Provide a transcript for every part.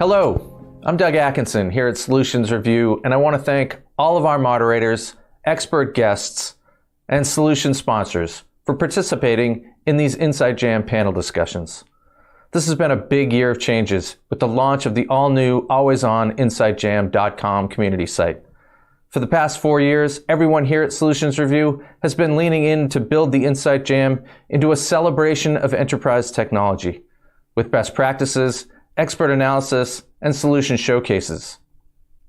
Hello, I'm Doug Atkinson here at Solutions Review, and I want to thank all of our moderators, expert guests, and solution sponsors for participating in these Inside Jam panel discussions. This has been a big year of changes with the launch of the all-new, always-on InsideJam.com community site. For the past 4 years, everyone here at Solutions Review has been leaning in to build the Inside Jam into a celebration of enterprise technology, with best practices, expert analysis, and solution showcases.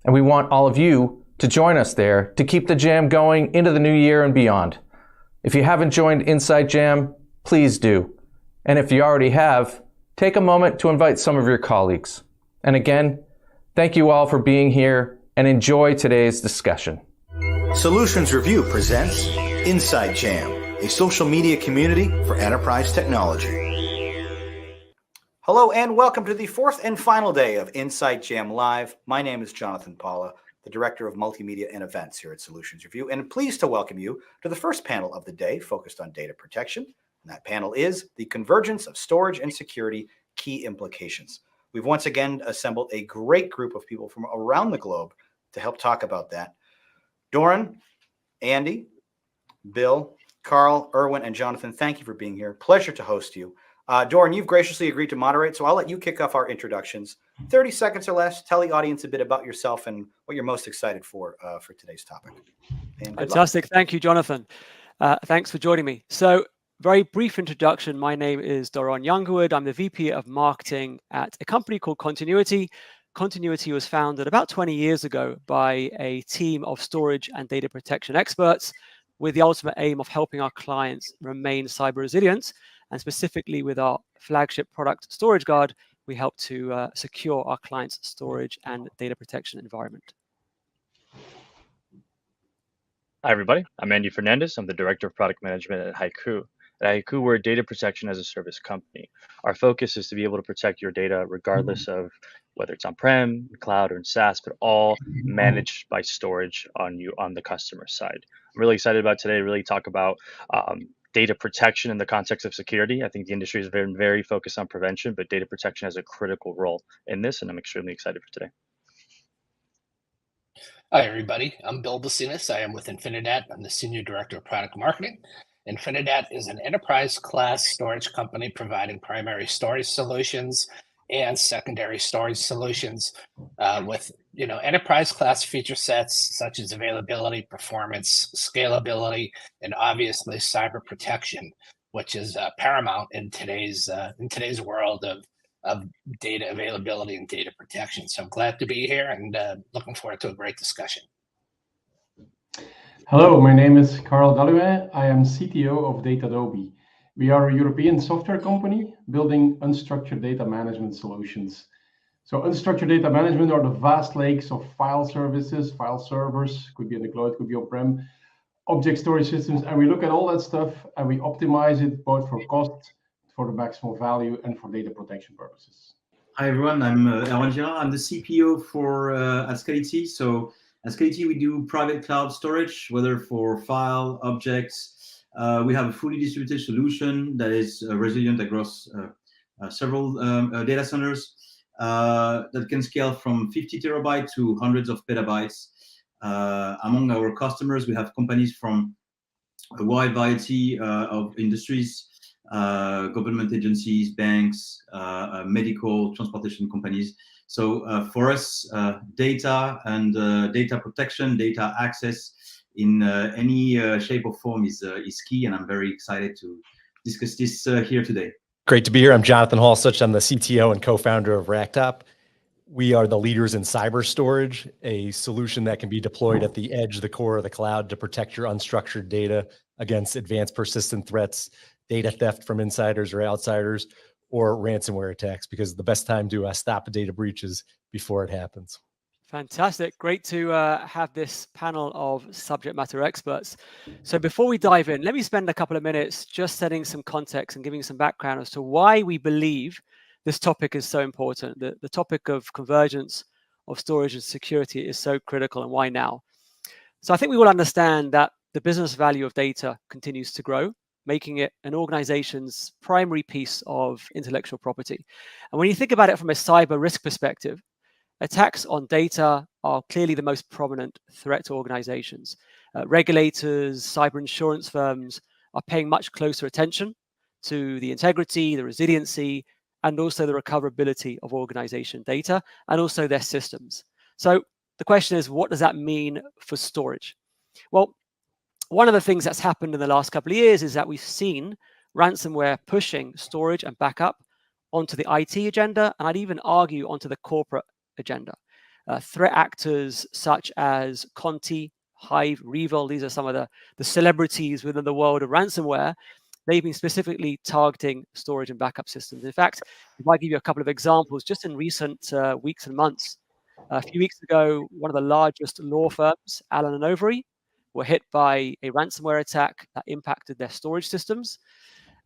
And we want all of you to join us there to keep the jam going into the new year and beyond. If you haven't joined Inside Jam, please do. And if you already have, take a moment to invite some of your colleagues. And again, thank you all for being here and enjoy today's discussion. Solutions Review presents Inside Jam, a social media community for enterprise technology. Hello and welcome to the fourth and final day of Inside Jam Live. My name is Jonathan Paula, the Director of Multimedia and Events here at Solutions Review, and I'm pleased to welcome you to the first panel of the day focused on data protection. And that panel is the Convergence of Storage and Security Key Implications. We've once again assembled a great group of people from around the globe to help talk about that. Doran, Andy, Bill, Carl, Erwin, and Jonathan, thank you for being here. Pleasure to host you. Doran, you've graciously agreed to moderate, so I'll let you kick off our introductions. 30 seconds or less, tell the audience a bit about yourself and what you're most excited for today's topic. Fantastic. Thank you, Jonathan. Thanks for joining me. So, very brief introduction. My name is Doran Youngwood. I'm the VP of Marketing at a company called Continuity. Continuity was founded about 20 years ago by a team of storage and data protection experts with the ultimate aim of helping our clients remain cyber resilient. And specifically with our flagship product, Storage Guard, we help to secure our clients' storage and data protection environment. Hi, everybody. I'm Andy Fernandez. I'm the Director of Product Management at Haiku. At Haiku, we're a data protection as a service company. Our focus is to be able to protect your data regardless of whether it's on-prem, cloud, or in SaaS, but all managed by storage on the customer side. I'm really excited about today to really talk about data protection in the context of security. I think the industry has been very focused on prevention, but data protection has a critical role in this, and I'm extremely excited for today. Hi, everybody. I'm Bill Bacinas. I am with Infinidat. I'm the Senior Director of Product Marketing. Infinidat is an enterprise-class storage company providing primary storage solutions and secondary storage solutions with enterprise-class feature sets such as availability, performance, scalability, and obviously cyber protection, which is paramount in today's world of data availability and data protection. So I'm glad to be here and looking forward to a great discussion. Hello, my name is Carl Gallouin. I am CTO of Datadobi. We are a European software company building unstructured data management solutions. So unstructured data management are the vast lakes of file services, file servers, could be in the cloud, could be on-prem, object storage systems, and we look at all that stuff and we optimize it both for cost, for the maximum value, and for data protection purposes. Hi everyone, I'm Erwan Girard. I'm the CPO for Ascality. So Ascality, we do private cloud storage, whether for file, objects. We have a fully distributed solution that is resilient across several data centers that can scale from 50 terabytes to hundreds of petabytes. Among our customers, we have companies from a wide variety of industries, government agencies, banks, medical, transportation companies. So for us, data and data protection, data access in any shape or form is key, and I'm very excited to discuss this here today. Great to be here. I'm Jonathan Halsuch. I'm the CTO and co-founder of Racktop. We are the leaders in cyber storage, a solution that can be deployed at the edge, the core of the cloud to protect your unstructured data against advanced persistent threats, data theft from insiders or outsiders, or ransomware attacks, because the best time to stop a data breach is before it happens. Fantastic. Great to have this panel of subject matter experts. So before we dive in, let me spend a couple of minutes just setting some context and giving some background as to why we believe this topic is so important. The topic of convergence of storage and security is so critical, and why now? So I think we will understand that the business value of data continues to grow. making it an organization's primary piece of intellectual property. And when you think about it from a cyber risk perspective, attacks on data are clearly the most prominent threat to organizations. Regulators, cyber insurance firms are paying much closer attention to the integrity, the resiliency, and also the recoverability of organization data and also their systems. So the question is, what does that mean for storage? Well, one of the things that's happened in the last couple of years is that we've seen ransomware pushing storage and backup onto the IT agenda, and I'd even argue onto the corporate agenda. Threat actors such as Conti, Hive, Revil, these are some of the celebrities within the world of ransomware. They've been specifically targeting storage and backup systems. In fact, if I give you a couple of examples, just in recent weeks and months, a few weeks ago, one of the largest law firms, Allen & Overy, were hit by a ransomware attack that impacted their storage systems.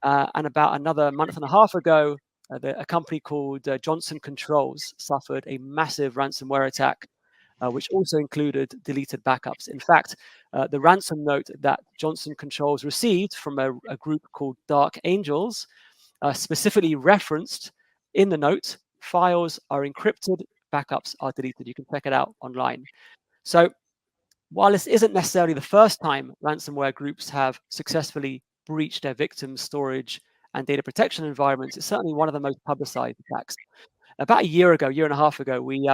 And about another month and a half ago, a company called Johnson Controls suffered a massive ransomware attack, which also included deleted backups. In fact, the ransom note that Johnson Controls received from a group called Dark Angels specifically referenced in the note, files are encrypted, backups are deleted. You can check it out online. So while this isn't necessarily the first time ransomware groups have successfully breached their victims' storage and data protection environments, it's certainly one of the most publicized attacks. About a year and a half ago, we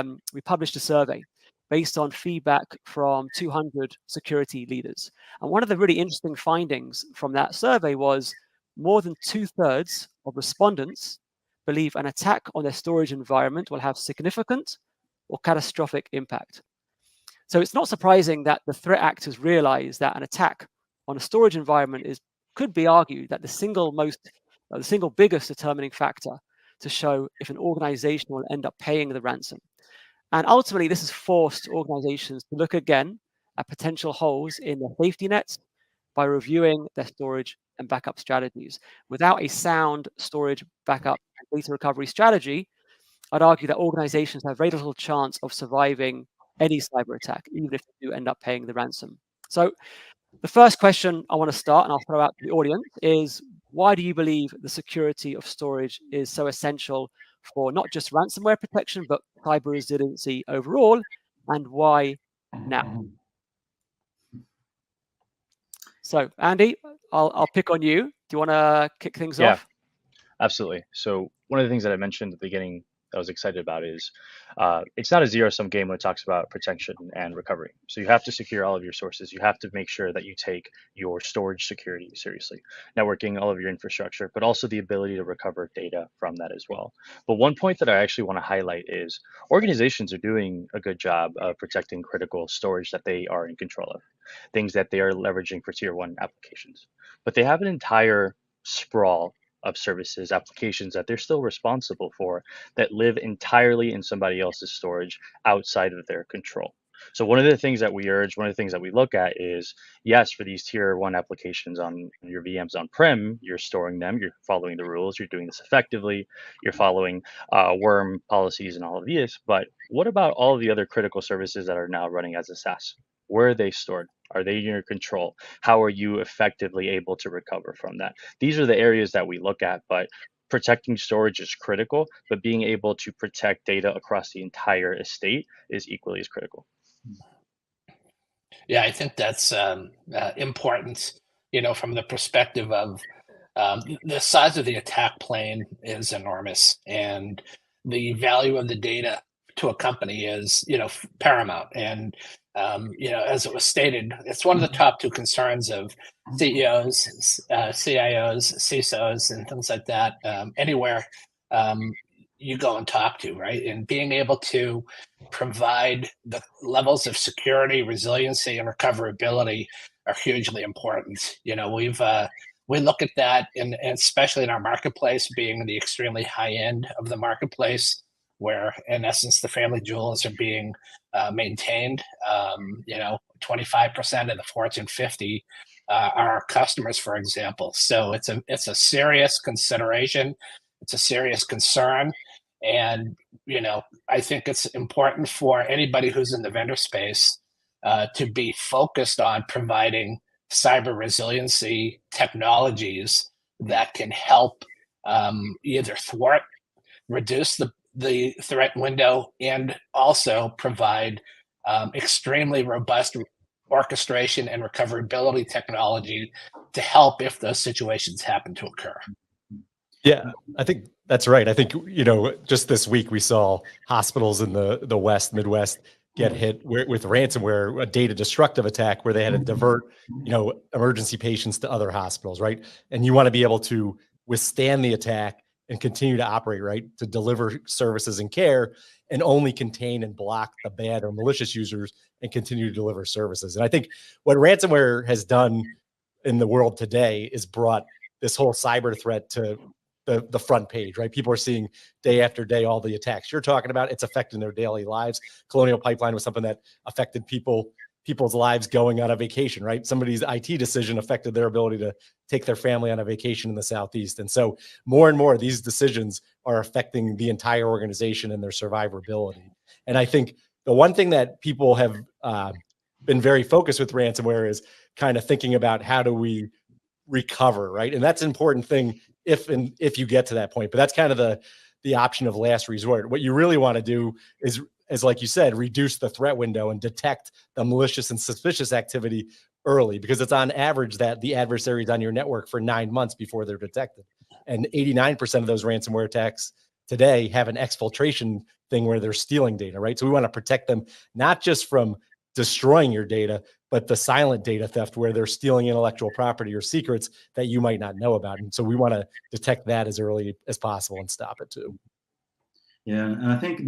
published a survey based on feedback from 200 security leaders. And one of the really interesting findings from that survey was more than 2/3 of respondents believe an attack on their storage environment will have significant or catastrophic impact. So it's not surprising that the threat actors realize that an attack on a storage environment could be argued that the single biggest determining factor to show if an organization will end up paying the ransom. And ultimately, this has forced organizations to look again at potential holes in their safety nets by reviewing their storage and backup strategies. Without a sound storage, backup, and data recovery strategy, I'd argue that organizations have very little chance of surviving any cyber attack, even if they do end up paying the ransom. So the first question I want to start, and I'll throw out to the audience, is why do you believe the security of storage is so essential for not just ransomware protection, but cyber resiliency overall, and why now? So Andy, I'll pick on you. Do you want to kick things off? Absolutely. So one of the things that I mentioned at the beginning that I was excited about is it's not a zero-sum game when it talks about protection and recovery. So you have to secure all of your sources. You have to make sure that you take your storage security seriously, networking all of your infrastructure, but also the ability to recover data from that as well. But one point that I actually want to highlight is organizations are doing a good job of protecting critical storage that they are in control of, things that they are leveraging for tier 1 applications. But they have an entire sprawl of services, applications that they're still responsible for that live entirely in somebody else's storage outside of their control. So one of the things that we urge, one of the things that we look at is, yes, for these tier 1 applications on your VMs on-prem, you're storing them, you're following the rules, you're doing this effectively, you're following worm policies and all of these. But what about all of the other critical services that are now running as a SaaS? Where are they stored? Are they in your control? How are you effectively able to recover from that? These are the areas that we look at, but protecting storage is critical, but being able to protect data across the entire estate is equally as critical. Yeah, I think that's important, from the perspective of the size of the attack plane is enormous, and the value of the data to a company is, paramount. And, as it was stated, it's one of the top 2 concerns of CEOs, CIOs, CISOs, and things like that, anywhere you go and talk to, right? And being able to provide the levels of security, resiliency, and recoverability are hugely important. We look at that, and especially in our marketplace, being the extremely high end of the marketplace, where in essence the family jewels are being maintained. 25% of the Fortune 50 are our customers, for example. So it's a serious consideration. It's a serious concern. And, I think it's important for anybody who's in the vendor space to be focused on providing cyber resiliency technologies that can help either thwart, reduce the threat window, and also provide extremely robust orchestration and recoverability technology to help if those situations happen to occur. Yeah, I think that's right. I think, just this week we saw hospitals in the West, Midwest get hit with ransomware, a data destructive attack where they had to divert, emergency patients to other hospitals, right? And you want to be able to withstand the attack and continue to operate, right? To deliver services and care and only contain and block the bad or malicious users and continue to deliver services. And I think what ransomware has done in the world today is brought this whole cyber threat to the front page, right? People are seeing day after day all the attacks you're talking about. It's affecting their daily lives. Colonial Pipeline was something that affected people's lives going on a vacation, right? Somebody's IT decision affected their ability to take their family on a vacation in the Southeast. And so more and more of these decisions are affecting the entire organization and their survivability. And I think the one thing that people have been very focused with ransomware is kind of thinking about how do we recover, right? And that's an important thing if you get to that point. But that's kind of the option of last resort. What you really want to do is like you said, reduce the threat window and detect the malicious and suspicious activity early, because it's on average that the adversary is on your network for 9 months before they're detected. And 89% of those ransomware attacks today have an exfiltration thing where they're stealing data, right? So we want to protect them not just from destroying your data, but the silent data theft where they're stealing intellectual property or secrets that you might not know about. And so we want to detect that as early as possible and stop it too. Yeah, and I think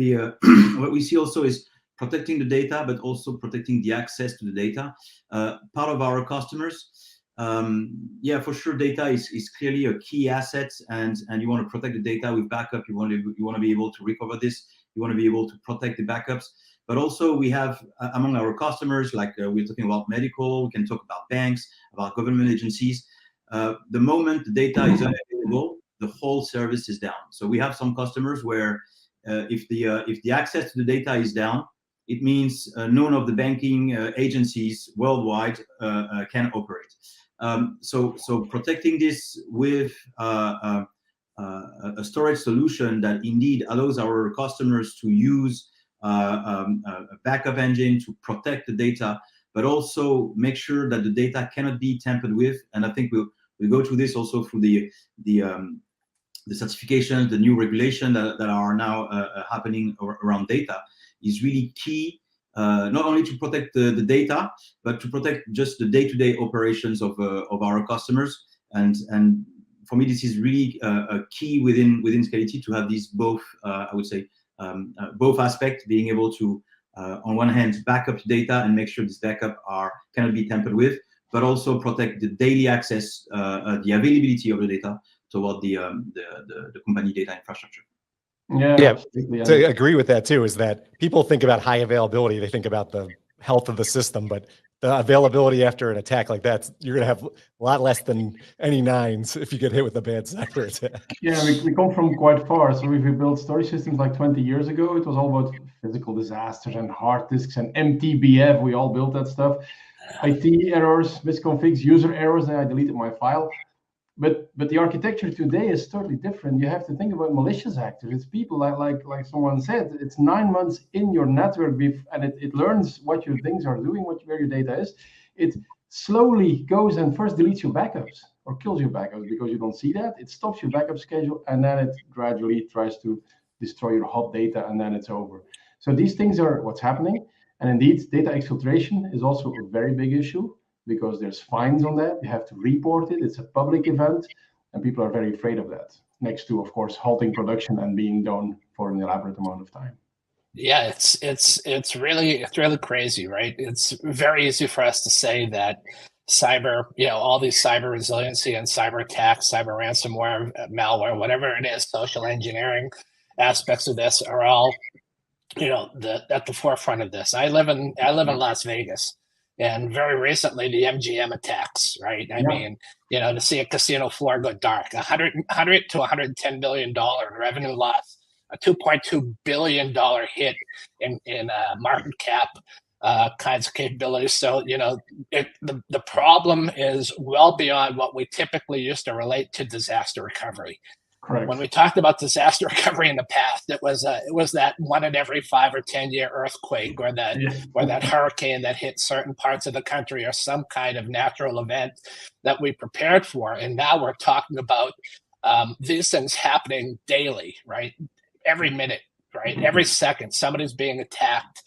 what we see also is protecting the data, but also protecting the access to the data. Part of our customers, for sure, data is clearly a key asset, and you want to protect the data with backup. You want to be able to recover this. You want to be able to protect the backups. But also we have among our customers, like we're talking about medical, we can talk about banks, about government agencies. The moment the data is unavailable, the whole service is down. So we have some customers where if the access to the data is down, it means none of the banking agencies worldwide can operate. So protecting this with a storage solution that indeed allows our customers to use a backup engine to protect the data, but also make sure that the data cannot be tampered with. And I think we'll go through this also through the certifications, the new regulation that are now happening around data is really key, not only to protect the data, but to protect just the day-to-day operations of our customers. And for me, this is really a key within Scality to have these both, I would say, both aspects, being able to, on one hand, back up data and make sure this backup cannot be tampered with, but also protect the daily access, the availability of the data toward the company data infrastructure. Yeah, to agree with that too, is that people think about high availability, they think about the health of the system, but the availability after an attack like that, you're going to have a lot less than any nines if you get hit with a bad cyber attack. Yeah, we come from quite far. So if we built storage systems like 20 years ago, it was all about physical disasters and hard disks and MTBF. We all built that stuff. IT errors, misconfigs, user errors, and I deleted my file. But the architecture today is totally different. You have to think about malicious actors. It's people like someone said, it's 9 months in your network, and it learns what your things are doing, where your data is. It slowly goes and first deletes your backups or kills your backups because you don't see that. It stops your backup schedule, and then it gradually tries to destroy your hot data, and then it's over. So these things are what's happening. And indeed, data exfiltration is also a very big issue, because there's fines on that. You have to report it. It's a public event, and people are very afraid of that. Next to, of course, halting production and being done for an elaborate amount of time. Yeah, it's really crazy, right? It's very easy for us to say that cyber, all these cyber resiliency and cyber attacks, cyber ransomware, malware, whatever it is, social engineering aspects of this are all, at the forefront of this. I live in Las Vegas. And very recently, the MGM attacks, right? I mean, to see a casino floor go dark, $100 to $110 billion in revenue loss, a $2.2 billion hit in market cap, kinds of capabilities. So, the problem is well beyond what we typically used to relate to disaster recovery. Correct. When we talked about disaster recovery in the past, it was that 1 in every 5 or 10 year earthquake, or that hurricane that hit certain parts of the country, or some kind of natural event that we prepared for. And now we're talking about these things happening daily, right? Every minute, right? Every second, somebody's being attacked,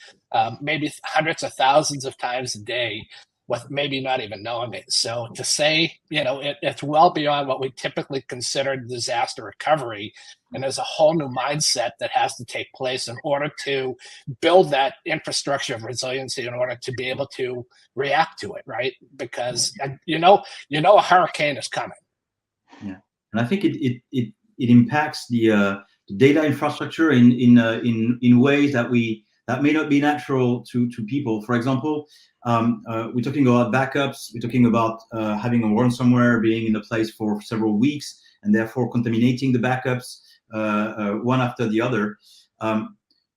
maybe hundreds of thousands of times a day, with maybe not even knowing it. So to say, it's well beyond what we typically consider disaster recovery. And there's a whole new mindset that has to take place in order to build that infrastructure of resiliency, in order to be able to react to it, right? Because a hurricane is coming. Yeah, and I think it impacts the data infrastructure in ways that may not be natural to people. For example, we're talking about backups. We're talking about having a ransomware being in the place for several weeks and therefore contaminating the backups one after the other.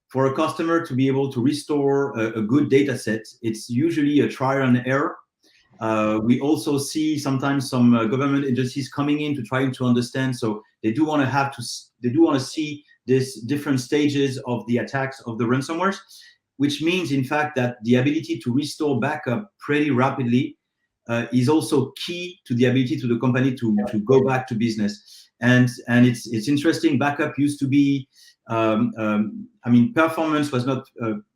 For a customer to be able to restore a good data set, it's usually a trial and error. We also see sometimes some government agencies coming in to try to understand. So they do want to see these different stages of the attacks of the ransomwares, which means, in fact, that the ability to restore backup pretty rapidly is also key to the ability to the company to go back to business. And it's interesting. Backup used to be, performance was not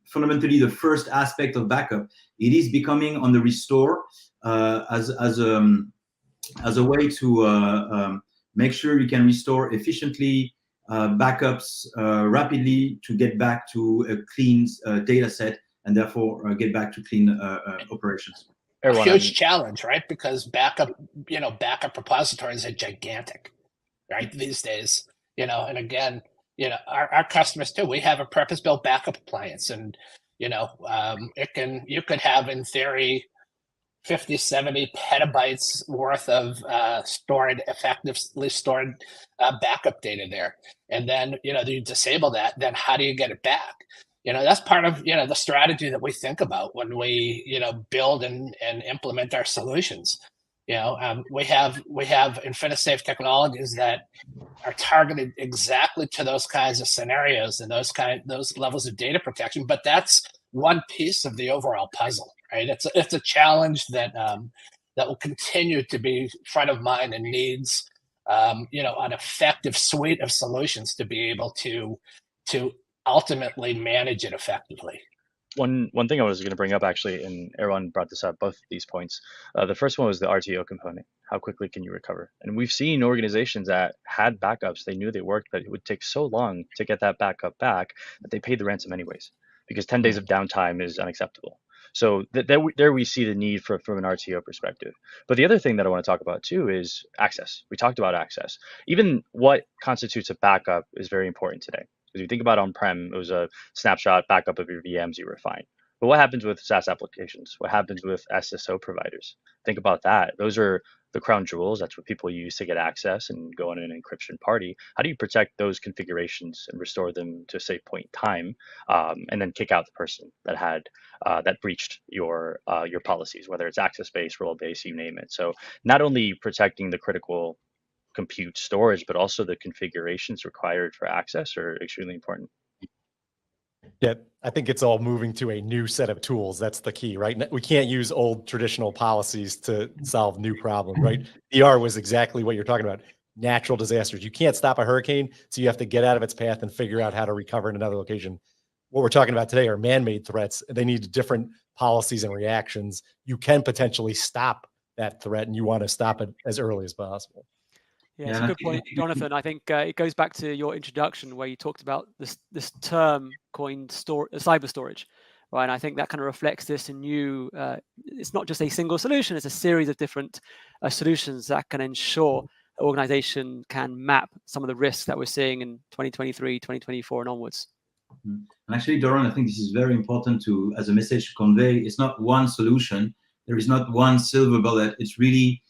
fundamentally the first aspect of backup. It is becoming on the restore as a way to make sure you can restore efficiently backups rapidly to get back to a clean data set, and therefore get back to clean operations. A huge challenge, right? Because backup repositories are gigantic, right, these days. And again, our customers too. We have a purpose-built backup appliance, and you could have, in theory, 50, 70 petabytes worth of effectively stored backup data there. And then, you disable that, then how do you get it back? That's part of, the strategy that we think about when we, build and implement our solutions. We have InfiniSafe technologies that are targeted exactly to those kinds of scenarios and those levels of data protection. But that's one piece of the overall puzzle, right? It's a challenge that will continue to be front of mind, and needs an effective suite of solutions to be able to ultimately manage it effectively. One thing I was going to bring up, actually, and everyone brought this up, both of these points. The first one was the RTO component. How quickly can you recover? And we've seen organizations that had backups, they knew they worked, but it would take so long to get that backup back that they paid the ransom anyways, because 10 days of downtime is unacceptable. So there we see the need from an RTO perspective. But the other thing that I want to talk about too is access. We talked about access. Even what constitutes a backup is very important today. Because you think about on-prem, it was a snapshot backup of your VMs, you were fine. But what happens with SaaS applications? What happens with SSO providers? Think about that. Those are the crown jewels. That's what people use to get access and go on an encryption party. How do you protect those configurations and restore them to a safe point in time, and then kick out the person that breached your policies, whether it's access-based, role-based, you name it. So not only protecting the critical compute storage, but also the configurations required for access are extremely important. Yeah, I think it's all moving to a new set of tools. That's the key, right? We can't use old traditional policies to solve new problems, right? DR was exactly what you're talking about. Natural disasters. You can't stop a hurricane, so you have to get out of its path and figure out how to recover in another location. What we're talking about today are man-made threats. They need different policies and reactions. You can potentially stop that threat, and you want to stop it as early as possible. Yeah, it's a good point, Jonathan. I think it goes back to your introduction where you talked about this term coined cyber storage, right? And I think that kind of reflects this in you. It's not just a single solution; it's a series of different solutions that can ensure an organization can map some of the risks that we're seeing in 2023, 2024, and onwards. And actually, Doron, I think this is very important as a message to convey. It's not one solution. There is not one silver bullet. It's really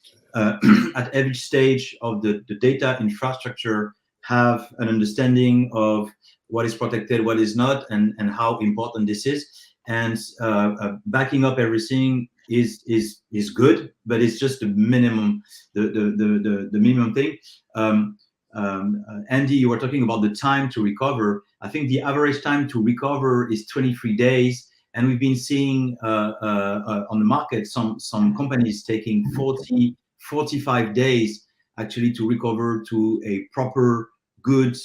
at every stage of the data infrastructure, have an understanding of what is protected, what is not, and how important this is. and backing up everything is good, but it's just the minimum, the minimum thing. Andy, you were talking about the time to recover. I think the average time to recover is 23 days. And we've been seeing on the market some companies taking 40, 45 days actually to recover to a proper, good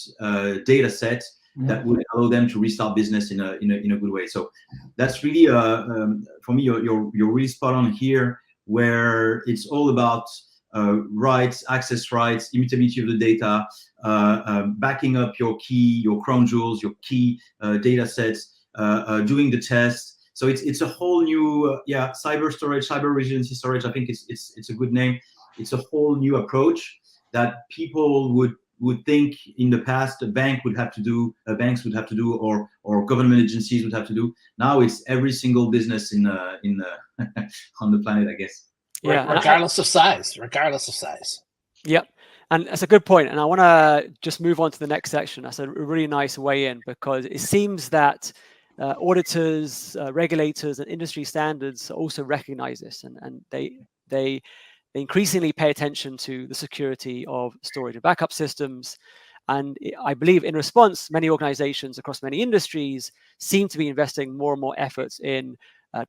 data set that would allow them to restart business in a good way. So that's really for me, you're really spot on here, where it's all about rights, access rights, immutability of the data, backing up your crown jewels, your key data sets, doing the tests. So it's a whole new cyber storage, cyber resiliency storage. I think it's a good name. It's a whole new approach that people would think in the past banks would have to do, or government agencies would have to do. Now it's every single business in on the planet, I guess. Yeah, regardless of size. Yep. And that's a good point. And I want to just move on to the next section. That's a really nice way in, because it seems that auditors, regulators, and industry standards also recognize this, and they increasingly pay attention to the security of storage and backup systems. And I believe in response, many organizations across many industries seem to be investing more and more efforts in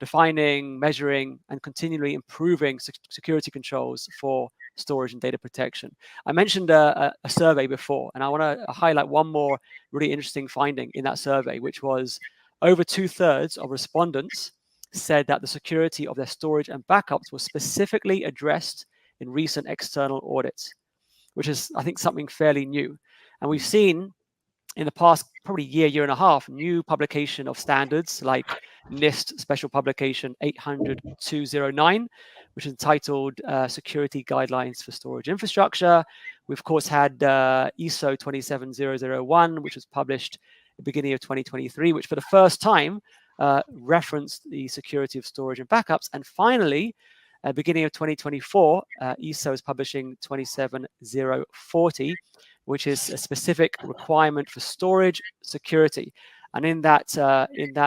defining, measuring, and continually improving security controls for storage and data protection. I mentioned a survey before, and I want to highlight one more really interesting finding in that survey, which was over 2/3 of respondents said that the security of their storage and backups was specifically addressed in recent external audits, which is, I think, something fairly new. And we've seen in the past probably year and a half, new publication of standards like NIST Special Publication 800-209, which is entitled Security Guidelines for Storage Infrastructure. We've, of course, had ISO 27001, which was published at the beginning of 2023, which for the first time referenced the security of storage and backups. And finally, beginning of 2024, ISO is publishing 27040, which is a specific requirement for storage security. And in that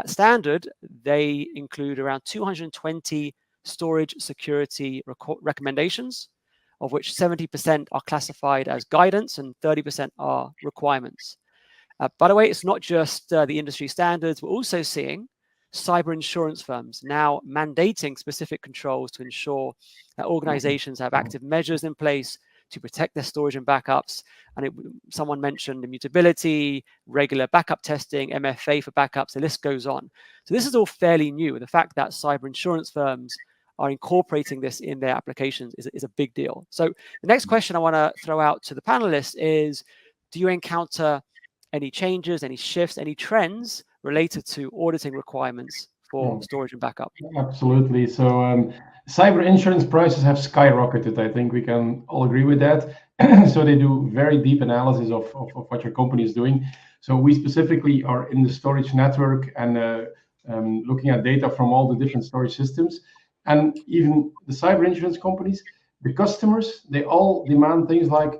standard, they include around 220 storage security recommendations, of which 70% are classified as guidance and 30% are requirements. By the way, it's not just the industry standards. We're also seeing cyber insurance firms now mandating specific controls to ensure that organizations have active measures in place to protect their storage and backups. And someone mentioned immutability, regular backup testing, MFA for backups, the list goes on. So this is all fairly new. The fact that cyber insurance firms are incorporating this in their applications is a big deal. So the next question I want to throw out to the panelists is, do you encounter any changes, any shifts, any trends related to auditing requirements for storage and backup? Absolutely. So cyber insurance prices have skyrocketed. I think we can all agree with that. So they do very deep analysis of what your company is doing. So we specifically are in the storage network and looking at data from all the different storage systems. And even the cyber insurance companies, the customers, they all demand things like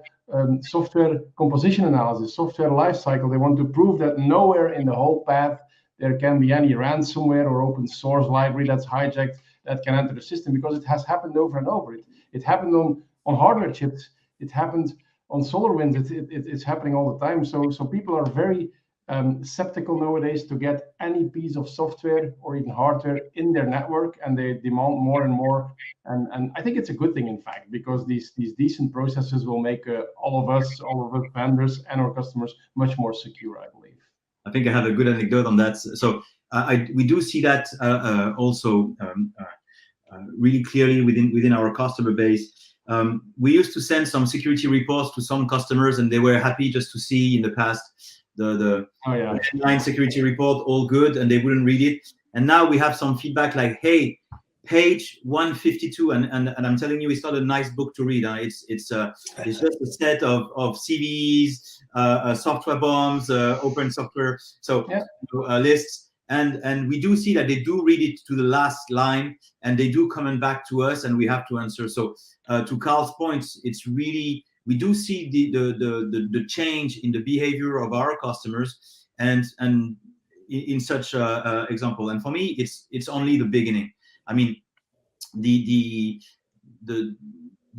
software composition analysis, software lifecycle. They want to prove that nowhere in the whole path there can be any ransomware or open source library that's hijacked that can enter the system, because it has happened over and over. It happened on hardware chips. It happened on SolarWinds. It's happening all the time. So people are very skeptical nowadays to get any piece of software or even hardware in their network, and they demand more and more. And I think it's a good thing, in fact, because these decent processes will make all of us vendors and our customers much more secure, I believe. I think I have a good anecdote on that. So we do see that also really clearly within our customer base. We used to send some security reports to some customers, and they were happy just to see in the past the headline security report, all good, and they wouldn't read it. And now we have some feedback like, hey, page 152, and I'm telling you, it's not a nice book to read. It's just a set of CVEs, software bombs, open software, lists. And we do see that they do read it to the last line, and they do comment back to us, and we have to answer. So to Carl's point, it's really, we do see the change in the behavior of our customers, and in such a example. And for me, it's only the beginning. I mean, the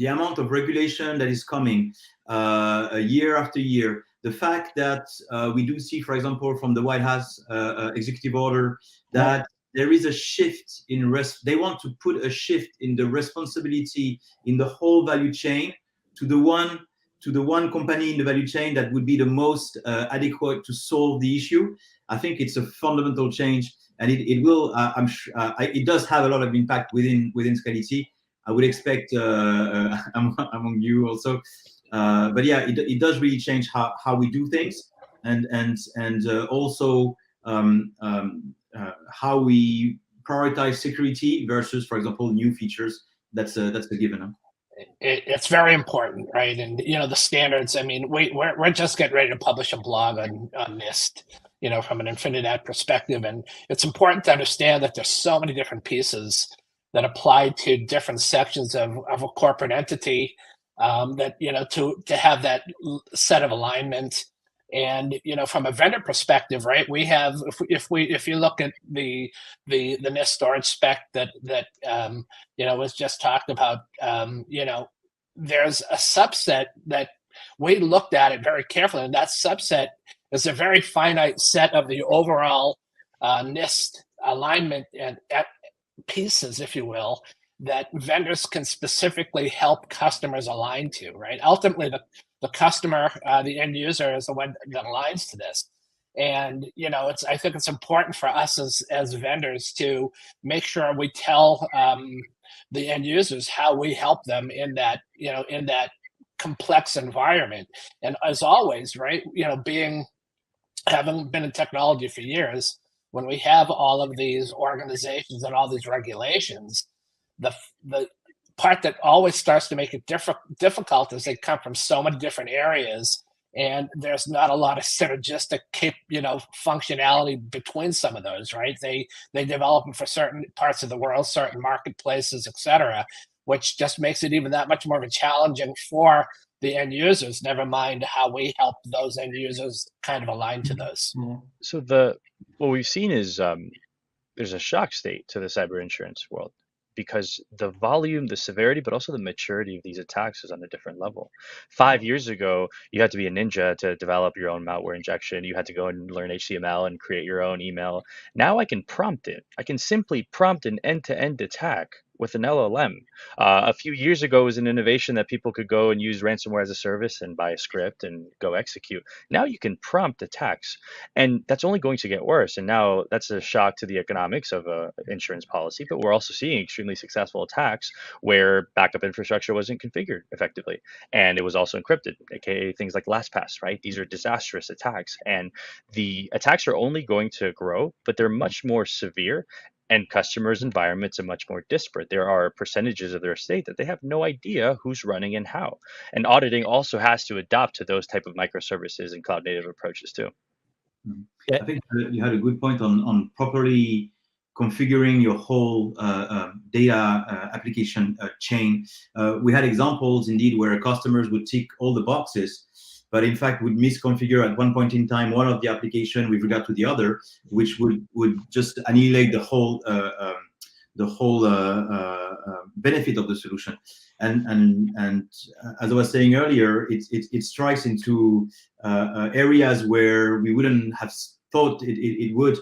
amount of regulation that is coming year after year, the fact that we do see, for example, from the White House executive order, that there is a shift in they want to put a shift in the responsibility in the whole value chain to the one company in the value chain that would be the most adequate to solve the issue. I think it's a fundamental change, and it will. I'm sure it does have a lot of impact within Scality. I would expect among you also, but yeah, it does really change how we do things, and also how we prioritize security versus, for example, new features. That's a given. It's very important, right? And the standards. I mean, we're just getting ready to publish a blog on NIST, from an Infinidat perspective, and it's important to understand that there's so many different pieces that apply to different sections of a corporate entity, that to have that set of alignment. And from a vendor perspective, right, we have, if you look at the NIST storage spec that was just talked about, there's a subset that we looked at it very carefully, and that subset is a very finite set of the overall NIST alignment and pieces, if you will, that vendors can specifically help customers align to, right? Ultimately, the customer, the end user, is the one that aligns to this. And I think it's important for us as vendors to make sure we tell the end users how we help them in that complex environment. And as always, right, having been in technology for years, when we have all of these organizations and all these regulations, the part that always starts to make it difficult is they come from so many different areas, and there's not a lot of synergistic functionality between some of those, right? They develop them for certain parts of the world, certain marketplaces, etc., which just makes it even that much more of a challenging for the end users, never mind how we help those end users kind of align to those. So what we've seen is there's a shock state to the cyber insurance world, because the volume, the severity, but also the maturity of these attacks is on a different level. 5 years ago, you had to be a ninja to develop your own malware injection. You had to go and learn HTML and create your own email. Now I can prompt it. I can simply prompt an end-to-end attack with an LLM. A few years ago, it was an innovation that people could go and use ransomware as a service and buy a script and go execute. Now you can prompt attacks, and that's only going to get worse. And now that's a shock to the economics of an insurance policy, but we're also seeing extremely successful attacks where backup infrastructure wasn't configured effectively, and it was also encrypted, aka things like LastPass, right? These are disastrous attacks, and the attacks are only going to grow, but they're much more severe, and customers' environments are much more disparate. There are percentages of their estate that they have no idea who's running and how. And auditing also has to adapt to those type of microservices and cloud native approaches too. I think you had a good point on properly configuring your whole data application chain. We had examples indeed where customers would tick all the boxes, but in fact would misconfigure at one point in time one of the application with regard to the other, which would just annihilate the whole benefit of the solution. And as I was saying earlier, it strikes into areas where we wouldn't have thought it would.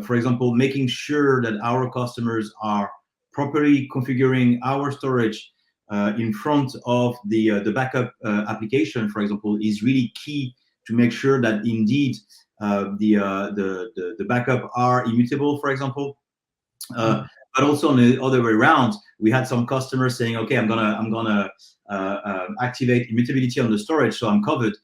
For example, making sure that our customers are properly configuring our storage in front of the backup application, for example, is really key to make sure that indeed the backup are immutable, for example. But also on the other way around, we had some customers saying, "Okay, I'm gonna activate immutability on the storage, so I'm covered."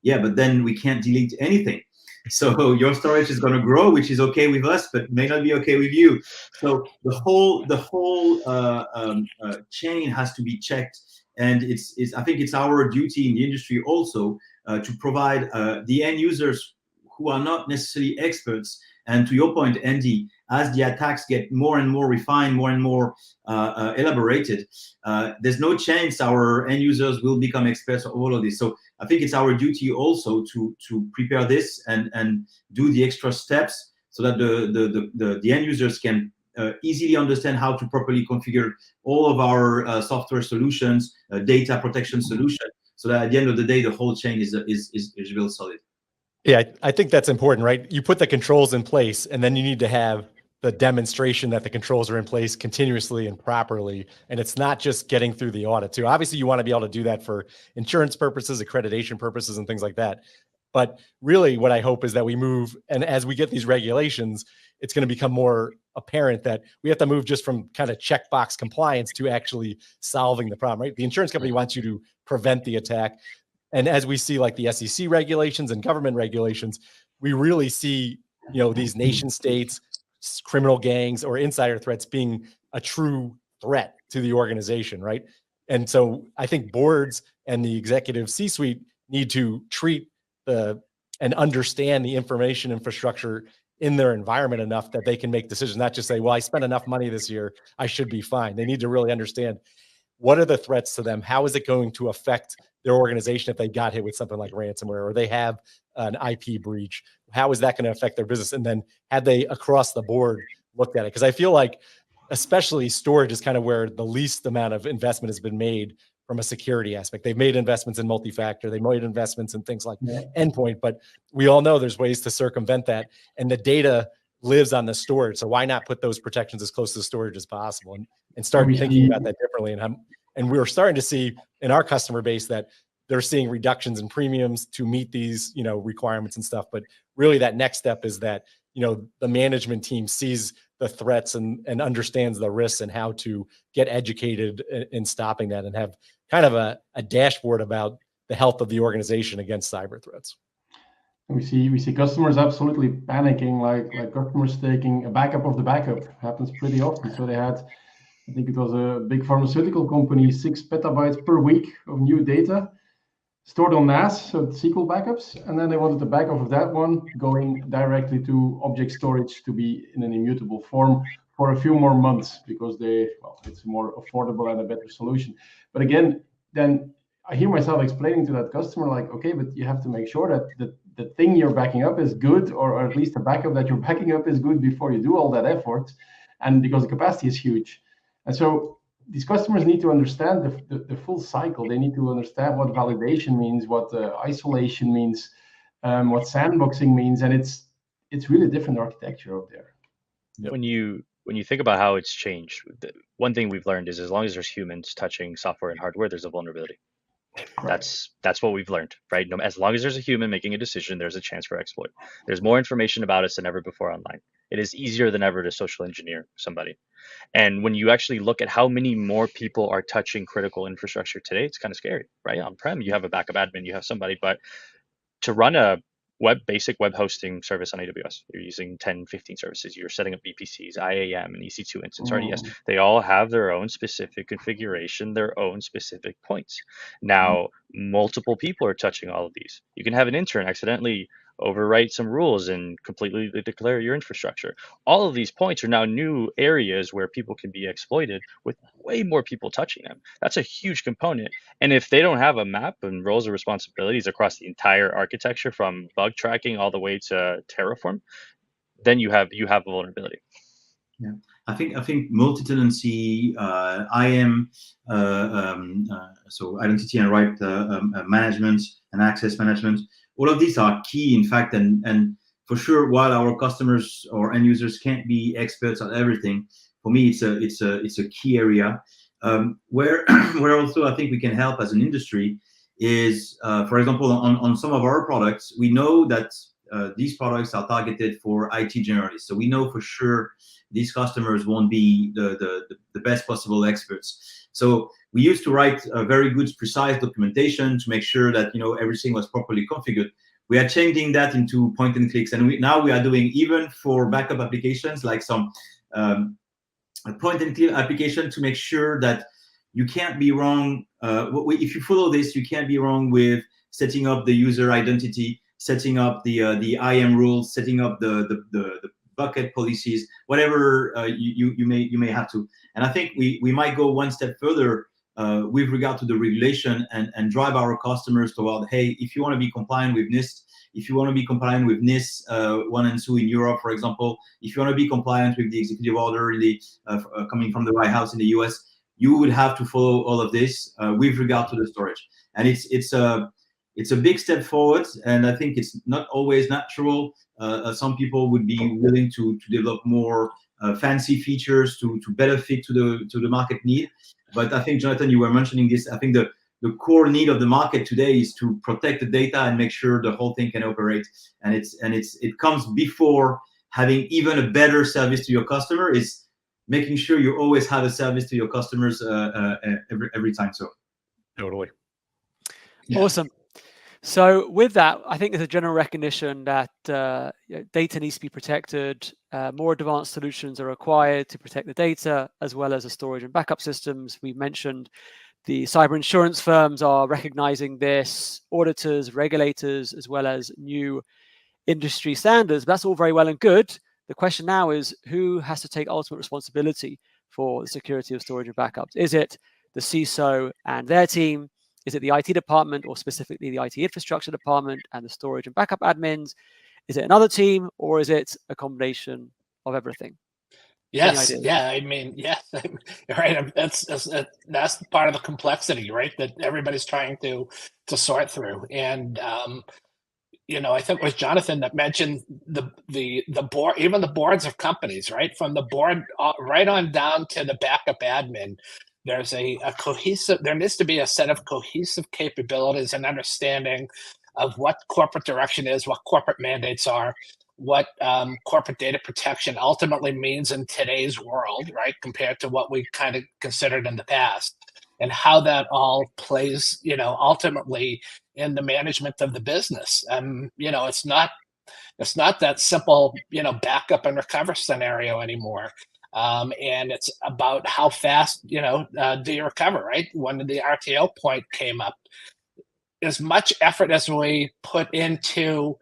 Yeah, but then we can't delete anything. So your storage is going to grow, which is okay with us, but may not be okay with you. So the whole chain has to be checked, and I think it's our duty in the industry also to provide the end users who are not necessarily experts And to your point, Andy, as the attacks get more and more refined, more and more elaborated, there's no chance our end users will become experts of all of this. So I think it's our duty also to prepare this and do the extra steps so that the end users can easily understand how to properly configure all of our software solutions, data protection solution, so that at the end of the day, the whole chain is real solid. Yeah, I think that's important, right? You put the controls in place, and then you need to have the demonstration that the controls are in place continuously and properly. And it's not just getting through the audit too. Obviously, you want to be able to do that for insurance purposes, accreditation purposes, and things like that. But really what I hope is that we move, and as we get these regulations, it's going to become more apparent that we have to move just from kind of checkbox compliance to actually solving the problem, right? The insurance company wants you to prevent the attack. And as we see like the SEC regulations and government regulations, we really see, these nation states, criminal gangs, or insider threats being a true threat to the organization, right? And so I think boards and the executive C-suite need to treat and understand the information infrastructure in their environment enough that they can make decisions, not just say, well, I spent enough money this year, I should be fine. They need to really understand what are the threats to them? How is it going to affect their organization if they got hit with something like ransomware or they have an IP breach? How is that going to affect their business? And then had they across the board looked at it? Because I feel like especially storage is kind of where the least amount of investment has been made from a security aspect. They've made investments in multi-factor, they made investments in things like endpoint, but we all know there's ways to circumvent that. And the data lives on the storage. So why not put those protections as close to the storage as possible and start thinking about that differently? And we're starting to see in our customer base that they're seeing reductions in premiums to meet these, requirements and stuff. But really that next step is that, the management team sees the threats and understands the risks and how to get educated in stopping that and have kind of a dashboard about the health of the organization against cyber threats. We see customers absolutely panicking, like customers taking a backup of the backup. Happens pretty often. So they had, I think it was a big pharmaceutical company, 6 petabytes per week of new data stored on NAS, so SQL backups, and then they wanted the backup of that one going directly to object storage to be in an immutable form for a few more months because it's more affordable and a better solution. But again, then I hear myself explaining to that customer, like, okay, but you have to make sure that the thing you're backing up is good, or at least the backup that you're backing up is good before you do all that effort, and because the capacity is huge. And so these customers need to understand the full cycle. They need to understand what validation means, what isolation means, what sandboxing means, and it's really different architecture out there. Yep. When you think about how it's changed, one thing we've learned is as long as there's humans touching software and hardware, there's a vulnerability. Right. That's what we've learned, right? As long as there's a human making a decision, there's a chance for exploit. There's more information about us than ever before online. It is easier than ever to social engineer somebody. And when you actually look at how many more people are touching critical infrastructure today, it's kind of scary, right? On-prem, you have a backup admin, you have somebody, but to run a basic web hosting service on AWS, you're using 10, 15 services, you're setting up VPCs, IAM, and EC2 instance RDS. They all have their own specific configuration, their own specific points. Now, multiple people are touching all of these. You can have an intern accidentally overwrite some rules and completely declare your infrastructure. All of these points are now new areas where people can be exploited with way more people touching them. That's a huge component. And if they don't have a map and roles and responsibilities across the entire architecture from bug tracking all the way to Terraform, then you have a vulnerability. Yeah, I think multi-tenancy, IAM, so identity and right management and access management, all of these are key, in fact, and for sure, while our customers or end users can't be experts on everything, for me it's a key area where also I think we can help as an industry is, for example, on some of our products, we know that these products are targeted for IT generalists, so we know for sure these customers won't be the best possible experts. So we used to write a very good, precise documentation to make sure that everything was properly configured. We are changing that into point and clicks, and now we are doing, even for backup applications, like some point and click application, to make sure that you can't be wrong. If you follow this, you can't be wrong with setting up the user identity, setting up the IAM rules, setting up the bucket policies, whatever you may have to. And I think we might go one step further with regard to the regulation and drive our customers toward, hey, if you want to be compliant with NIST, if you want to be compliant with NIST 1 and 2 in Europe, for example, if you want to be compliant with the executive order coming from the White House in the US, you would have to follow all of this with regard to the storage. And it's a big step forward, and I think it's not always natural. Some people would be willing to develop more fancy features to better fit to the market need. But I think, Jonathan, you were mentioning this. I think the core need of the market today is to protect the data and make sure the whole thing can operate. And it comes before having even a better service to your customer. Is making sure you always have a service to your customers every time. So totally. Yeah. Awesome. So with that, I think there's a general recognition that data needs to be protected. More advanced solutions are required to protect the data, as well as the storage and backup systems. We mentioned the cyber insurance firms are recognizing this, auditors, regulators, as well as new industry standards. That's all very well and good. The question now is, who has to take ultimate responsibility for the security of storage and backups? Is it the CISO and their team? Is it the IT department, or specifically the IT infrastructure department and the storage and backup admins? Is it another team, or is it a combination of everything? Yes, yeah, I mean, yes, right. That's part of the complexity, right? That everybody's trying to sort through. And I think it was Jonathan that mentioned the board, even the boards of companies, right? From the board right on down to the backup admin. There's a cohesive, there needs to be a set of cohesive capabilities and understanding of what corporate direction is, what corporate mandates are, what corporate data protection ultimately means in today's world, right? Compared to what we kind of considered in the past, and how that all plays, ultimately in the management of the business. It's not that simple, backup and recover scenario anymore. And it's about how fast, do you recover, right? When the RTO point came up, as much effort as we put into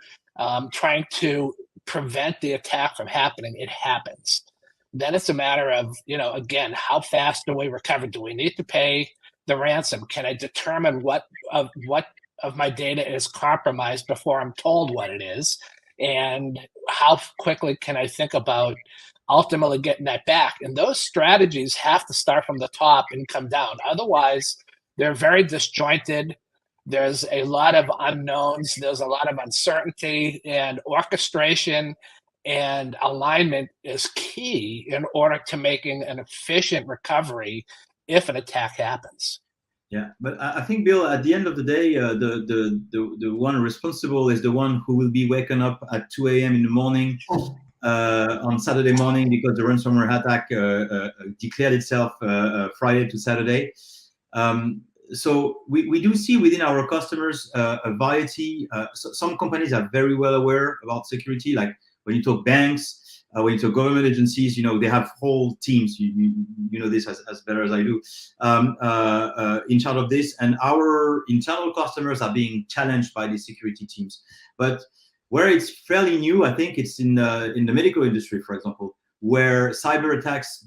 trying to prevent the attack from happening, it happens. Then it's a matter of, again, how fast do we recover? Do we need to pay the ransom? Can I determine what of my data is compromised before I'm told what it is? And how quickly can I think about ultimately getting that back? And those strategies have to start from the top and come down. Otherwise, they're very disjointed. There's a lot of unknowns. There's a lot of uncertainty, and orchestration and alignment is key in order to making an efficient recovery if an attack happens. Yeah, but I think, Bill, at the end of the day, the one responsible is the one who will be waken up at 2 a.m. in the morning on Saturday morning because the ransomware attack declared itself Friday to Saturday. So we do see within our customers a variety. So some companies are very well aware about security, like when you talk banks, when you talk government agencies, they have whole teams. You know this as better as I do, in charge of this. And our internal customers are being challenged by these security teams. But where it's fairly new, I think it's in the medical industry, for example, where cyber attacks,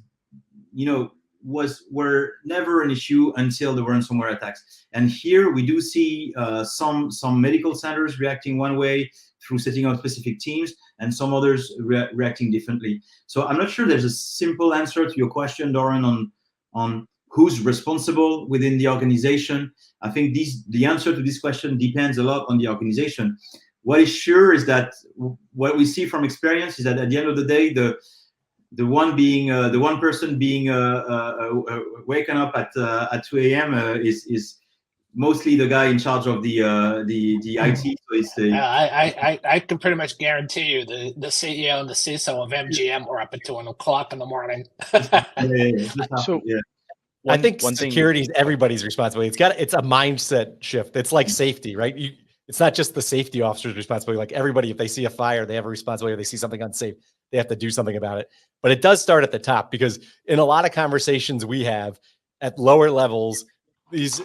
were never an issue until the ransomware attacks. And here we do see some medical centers reacting one way through setting up specific teams, and some others reacting differently. So I'm not sure there's a simple answer to your question, Doran, on who's responsible within the organization. I think the answer to this question depends a lot on the organization. What is sure is that what we see from experience is that at the end of the day, the one person being waken up at 2 a.m. is mostly the guy in charge of the IT. So it's I can pretty much guarantee you the CEO and the CISO of MGM were up at 2 o'clock in the morning. I think security is everybody's responsibility. It's a mindset shift. It's like safety, right? It's not just the safety officer's responsibility. Like everybody, if they see a fire, they have a responsibility. If they see something unsafe, they have to do something about it. But it does start at the top, because in a lot of conversations we have at lower levels, these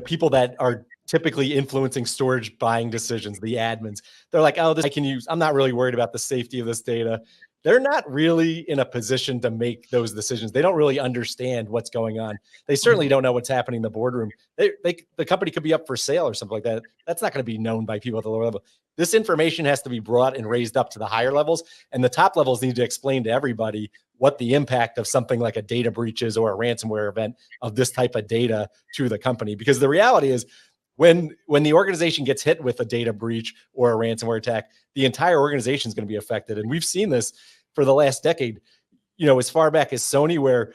people that are typically influencing storage buying decisions, the admins. They're like, oh, this I can use. I'm not really worried about the safety of this data. They're not really in a position to make those decisions. They don't really understand what's going on. They certainly don't know what's happening in the boardroom. The company could be up for sale or something like that. That's not going to be known by people at the lower level. This information has to be brought and raised up to the higher levels, and the top levels need to explain to everybody what the impact of something like a data breach is or a ransomware event of this type of data to the company. Because the reality is, when the organization gets hit with a data breach or a ransomware attack, the entire organization is going to be affected. And we've seen this for the last decade, as far back as Sony, where,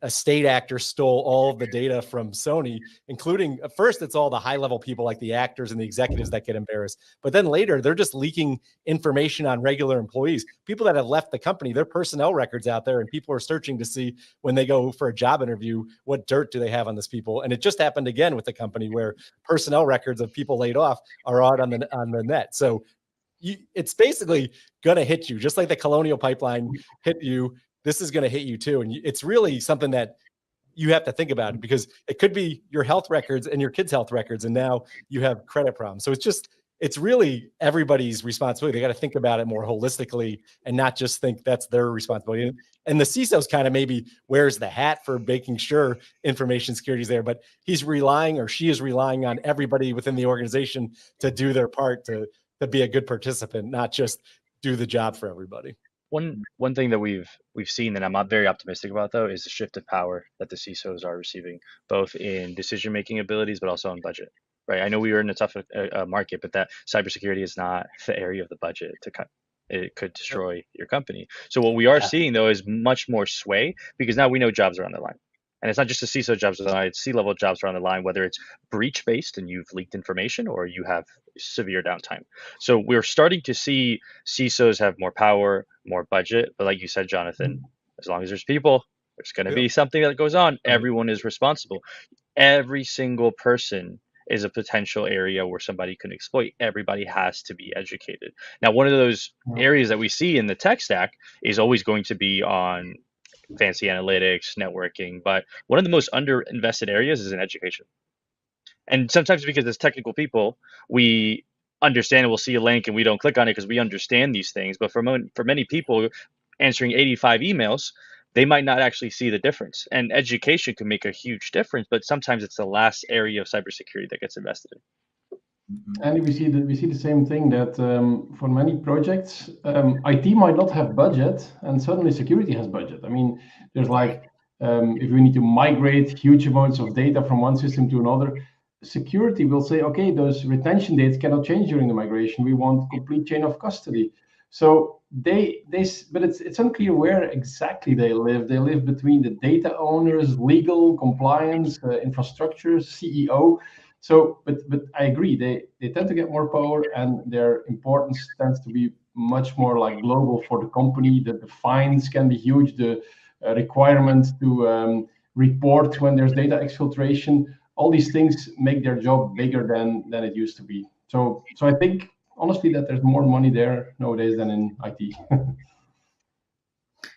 a state actor stole all of the data from Sony, including at first it's all the high level people like the actors and the executives that get embarrassed. But then later they're just leaking information on regular employees, people that have left the company, their personnel records out there, and people are searching to see when they go for a job interview, what dirt do they have on this people? And it just happened again with the company where personnel records of people laid off are out on the net. So it's basically going to hit you, just like the Colonial Pipeline hit you. This is going to hit you too. And it's really something that you have to think about it, because it could be your health records and your kids' health records, and now you have credit problems. So it's really everybody's responsibility. They got to think about it more holistically and not just think that's their responsibility. And the CISO's kind of maybe wears the hat for making sure information security is there, but he's relying, or she is relying on everybody within the organization to do their part to be a good participant, not just do the job for everybody. One thing that we've seen that I'm not very optimistic about, though, is the shift of power that the CISOs are receiving, both in decision-making abilities, but also on budget, right? I know we were in a tough market, but that cybersecurity is not the area of the budget to cut. It could destroy your company. So what we are seeing, though, is much more sway, because now we know jobs are on the line. And it's not just the CISO jobs on the line, it's C-level jobs are on the line, whether it's breach-based and you've leaked information or you have severe downtime. So we're starting to see CISOs have more power, more budget. But like you said, Jonathan, as long as there's people, there's going to be something that goes on. Everyone is responsible. Every single person is a potential area where somebody can exploit. Everybody has to be educated. Now, one of those areas that we see in the tech stack is always going to be on fancy analytics, networking, but one of the most underinvested areas is in education. And sometimes because as technical people, we understand and we'll see a link and we don't click on it because we understand these things. But for many people answering 85 emails, they might not actually see the difference. And education can make a huge difference, but sometimes it's the last area of cybersecurity that gets invested in. And we see the same thing that for many projects, IT might not have budget, and suddenly security has budget. I mean, there's like if we need to migrate huge amounts of data from one system to another, security will say, okay, those retention dates cannot change during the migration. We want complete chain of custody. So but it's unclear where exactly they live. They live between the data owners, legal, compliance, infrastructure, CEO. So, but I agree, they tend to get more power, and their importance tends to be much more like global for the company. The fines can be huge. The requirement to report when there's data exfiltration, all these things make their job bigger than it used to be. So I think honestly that there's more money there nowadays than in IT.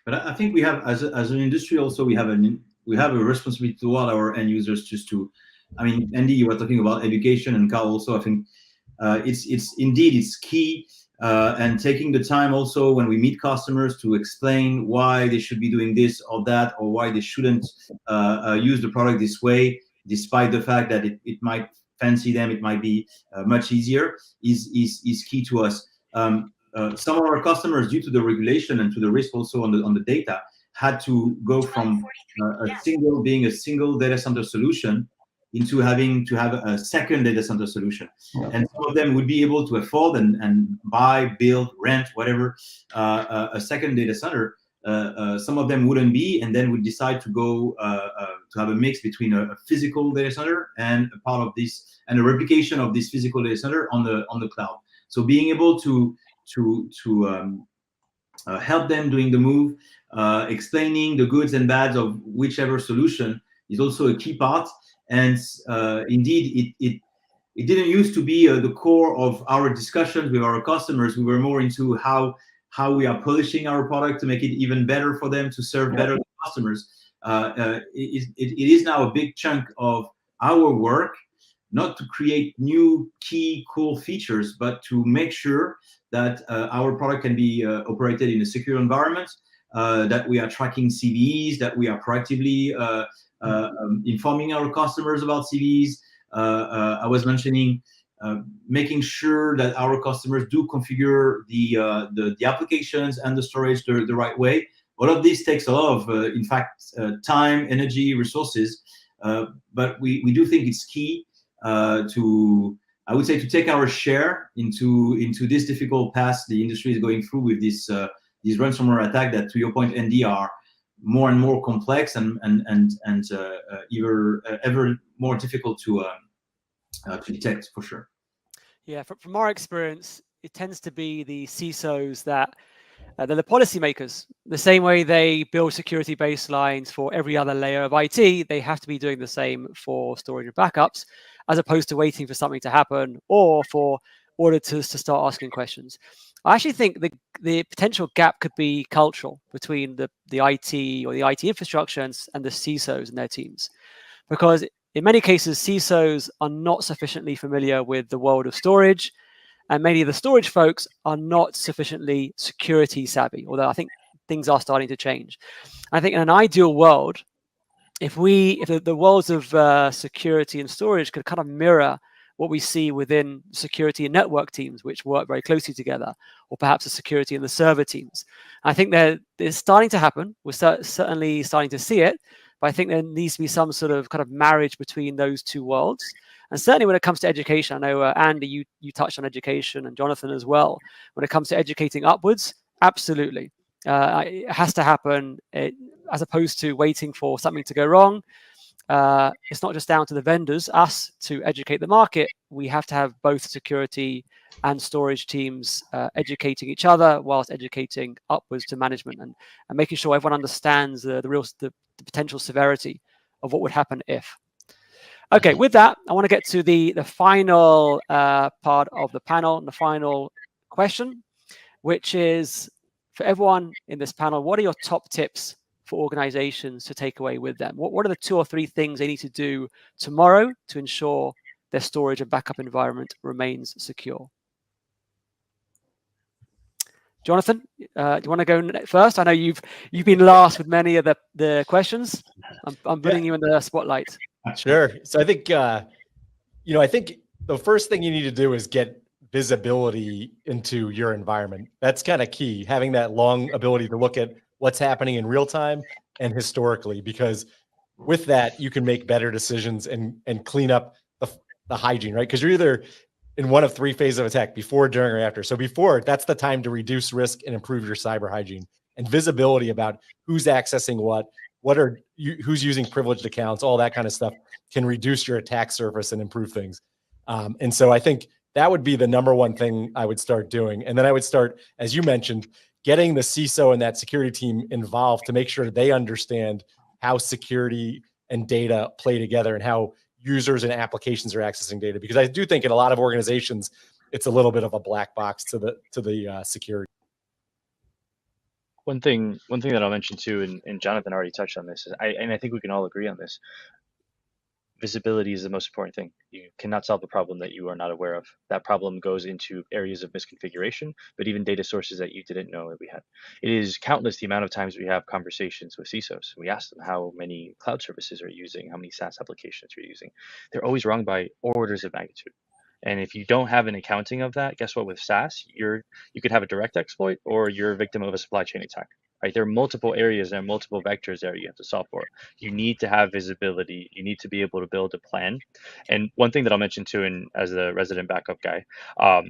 But I think we have, as an industry, also we have a responsibility to all our end users, just to, I mean, Andy, you were talking about education, and Carl also. I think it's key, and taking the time also when we meet customers to explain why they should be doing this or that, or why they shouldn't use the product this way, despite the fact that it might fancy them, it might be much easier, is key to us. Some of our customers, due to the regulation and to the risk also on the data, had to go from being a single data center solution into having to have a second data center solution. And some of them would be able to afford and buy, build, rent, whatever, a second data center. Some of them wouldn't be, and then would decide to go to have a mix between a physical data center and a part of this, and a replication of this physical data center on the cloud. So being able to help them doing the move, explaining the goods and bads of whichever solution is also a key part. And indeed, it didn't used to be the core of our discussions with our customers. We were more into how we are polishing our product to make it even better for them, to serve better customers. It is now a big chunk of our work not to create new key cool features, but to make sure that our product can be operated in a secure environment, that we are tracking CVEs, that we are proactively informing our customers about CVEs. I was mentioning making sure that our customers do configure the applications and the storage the right way. All of this takes a lot of, in fact, time, energy, resources, but we do think it's key to, I would say, to take our share into this difficult path the industry is going through with this these ransomware attack that, to your point, Andy, are more and more complex and ever more difficult to detect, for sure. Yeah, from our experience, it tends to be the CISOs that they're the policymakers. The same way they build security baselines for every other layer of IT, they have to be doing the same for storage and backups, as opposed to waiting for something to happen or for auditors to start asking questions. I actually think the potential gap could be cultural between the IT or the IT infrastructure and the CISOs and their teams. Because in many cases, CISOs are not sufficiently familiar with the world of storage, and many of the storage folks are not sufficiently security savvy, although I think things are starting to change. I think in an ideal world, if the worlds of security and storage could kind of mirror what we see within security and network teams, which work very closely together, or perhaps the security and the server teams. I think it's starting to happen. We're certainly starting to see it, but I think there needs to be some sort of kind of marriage between those two worlds. And certainly when it comes to education, I know, Andy, you touched on education, and Jonathan as well. When it comes to educating upwards, absolutely. It has to happen, as opposed to waiting for something to go wrong. It's not just down to the vendors, us, to educate the market. We have to have both security and storage teams educating each other whilst educating upwards to management and making sure everyone understands the potential severity of what would happen if. Okay, with that, I want to get to the final part of the panel and the final question, which is, for everyone in this panel, what are your top tips for organizations to take away with them? What are the 2 or 3 things they need to do tomorrow to ensure their storage and backup environment remains secure? Jonathan, do you want to go first? I know you've been last with many of the questions. I'm putting you in the spotlight. Sure. So I think I think the first thing you need to do is get visibility into your environment. That's kind of key, having that long ability to look at what's happening in real time and historically, because with that, you can make better decisions and clean up the hygiene, right? Because you're either in one of 3 phases of attack, before, during, or after. So before, that's the time to reduce risk and improve your cyber hygiene, and visibility about who's accessing who's using privileged accounts, all that kind of stuff can reduce your attack surface and improve things. And so I think that would be the number one thing I would start doing. And then I would start, as you mentioned, getting the CISO and that security team involved to make sure they understand how security and data play together and how users and applications are accessing data. Because I do think in a lot of organizations, it's a little bit of a black box to the security. One thing that I'll mention too, and Jonathan already touched on this, and I think we can all agree on this. Visibility is the most important thing. You cannot solve a problem that you are not aware of. That problem goes into areas of misconfiguration, but even data sources that you didn't know that we had. It is countless the amount of times we have conversations with CISOs. We ask them how many cloud services are you using, how many SaaS applications you're using. They're always wrong by orders of magnitude. And if you don't have an accounting of that, guess what? With SaaS, you could have a direct exploit, or you're a victim of a supply chain attack. Right? There are multiple areas, there are multiple vectors there you have to solve for. You need to have visibility. You need to be able to build a plan. And one thing that I'll mention too, and as the resident backup guy, a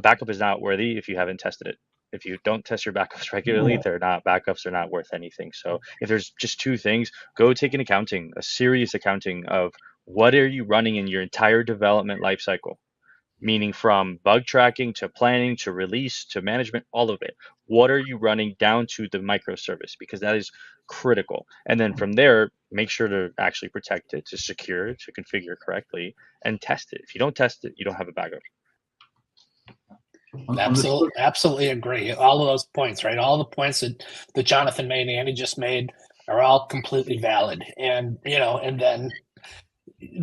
backup is not worthy if you haven't tested it. If you don't test your backups regularly, they're not backups, they're not worth anything. So if there's just 2 things, go take an accounting, a serious accounting of what are you running in your entire development lifecycle. Meaning from bug tracking to planning to release to management, all of it. What are you running down to the microservice? Because that is critical. And then from there, make sure to actually protect it, to secure it, to configure correctly, and test it. If you don't test it, you don't have a backup. Absolutely agree. All of those points, right? All the points that Jonathan made and Andy just made are all completely valid. And, and then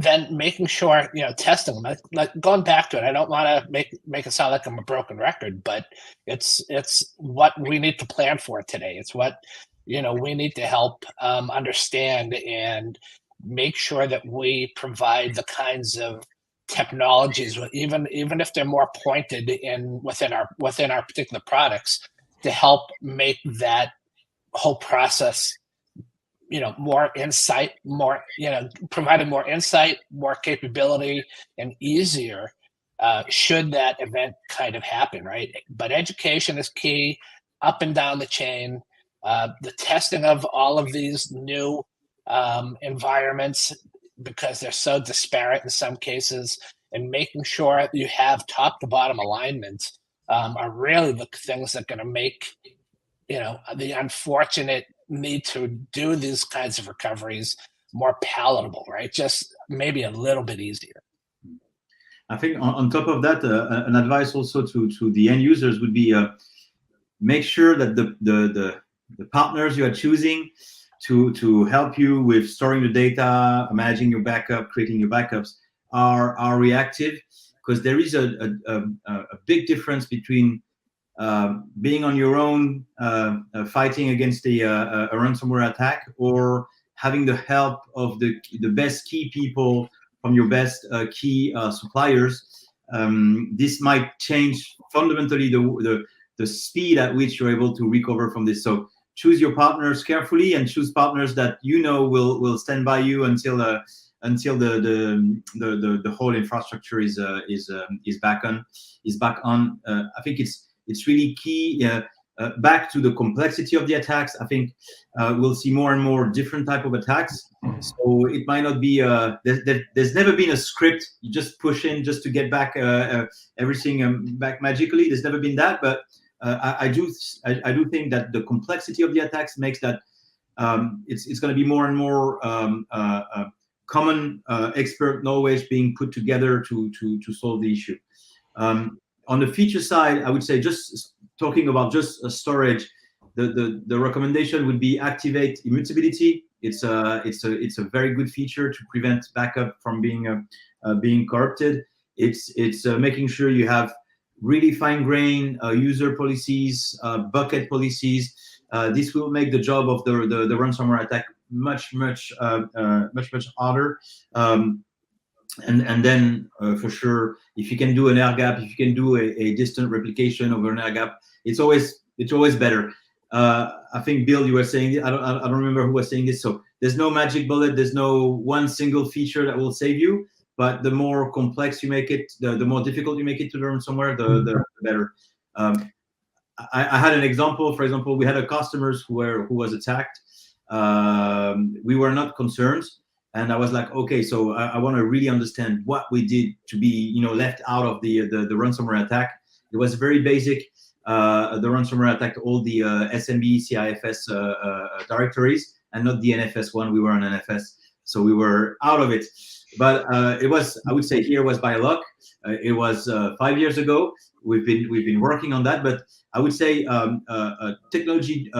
then making sure, testing them. Like going back to it, I don't want to make it sound like I'm a broken record, but it's what we need to plan for today. It's what we need to help understand and make sure that we provide the kinds of technologies, even if they're more pointed within our particular products, to help make that whole process more insight, providing more insight, more capability, and easier should that event kind of happen, right? But education is key up and down the chain. The testing of all of these new environments, because they're so disparate in some cases, and making sure you have top to bottom alignment are really the things that are going to make the unfortunate need to do these kinds of recoveries more palatable, right? Just maybe a little bit easier. I think on top of that, an advice also to the end users would be make sure that the partners you are choosing to help you with storing the data, managing your backup, creating your backups are reactive, because there is a big difference between being on your own, fighting against a ransomware attack, or having the help of the best key people from your best key suppliers. This might change fundamentally the speed at which you're able to recover from this. So choose your partners carefully, and choose partners that will stand by you until the whole infrastructure is back on. I think it's really key. Back to the complexity of the attacks, I think we'll see more and more different type of attacks. So it might not be there's never been a script you just push in just to get back everything back magically. There's never been that, but I do think that the complexity of the attacks makes that it's going to be more and more common expert knowledge being put together to solve the issue. On the feature side, I would say, just talking about just storage, the recommendation would be activate immutability. It's a very good feature to prevent backup from being corrupted. It's making sure you have really fine-grained user policies, bucket policies. This will make the job of the ransomware attack much harder. And then for sure, if you can do an air gap, if you can do a distant replication over an air gap, it's always better. I think, Bill, you were saying, I don't remember who was saying this. So there's no magic bullet. There's no one single feature that will save you. But the more complex you make it, the more difficult you make it to learn somewhere, the better. I had an example. For example, we had a customer who was attacked. We were not concerned. And I was like, okay, so I want to really understand what we did to be, left out of the ransomware attack. It was very basic. The ransomware attacked all the SMB, CIFS directories, and not the NFS one. We were on NFS, so we were out of it. But it was, I would say, here was by luck. It was 5 years ago. We've been working on that, but I would say technology.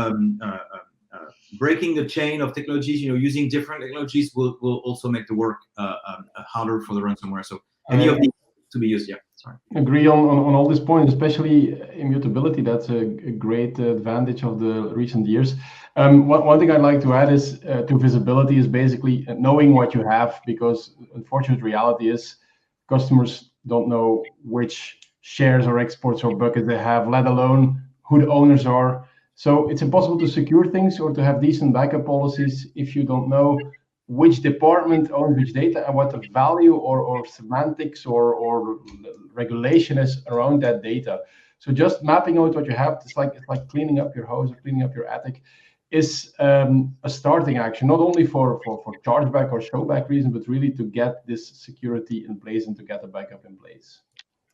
Breaking the chain of technologies, using different technologies will also make the work harder for the ransomware. So any of these to be used, yeah. Sorry. Agree on all these points, especially immutability. That's a great advantage of the recent years. One thing I'd like to add is to visibility is basically knowing what you have, because unfortunate reality is customers don't know which shares or exports or buckets they have, let alone who the owners are. So it's impossible to secure things or to have decent backup policies if you don't know which department owns which data and what the value or semantics or regulation is around that data. So just mapping out what you have, it's like cleaning up your house or cleaning up your attic, is a starting action, not only for chargeback or showback reasons, but really to get this security in place and to get the backup in place.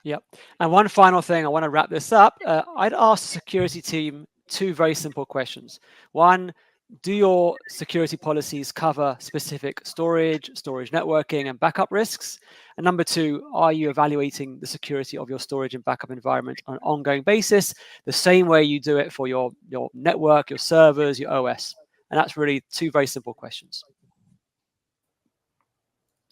Yep. And one final thing, I want to wrap this up. I'd ask the security team two very simple questions. One, do your security policies cover specific storage networking, and backup risks? And number two, are you evaluating the security of your storage and backup environment on an ongoing basis, the same way you do it for your network, your servers, your OS? And that's really two very simple questions.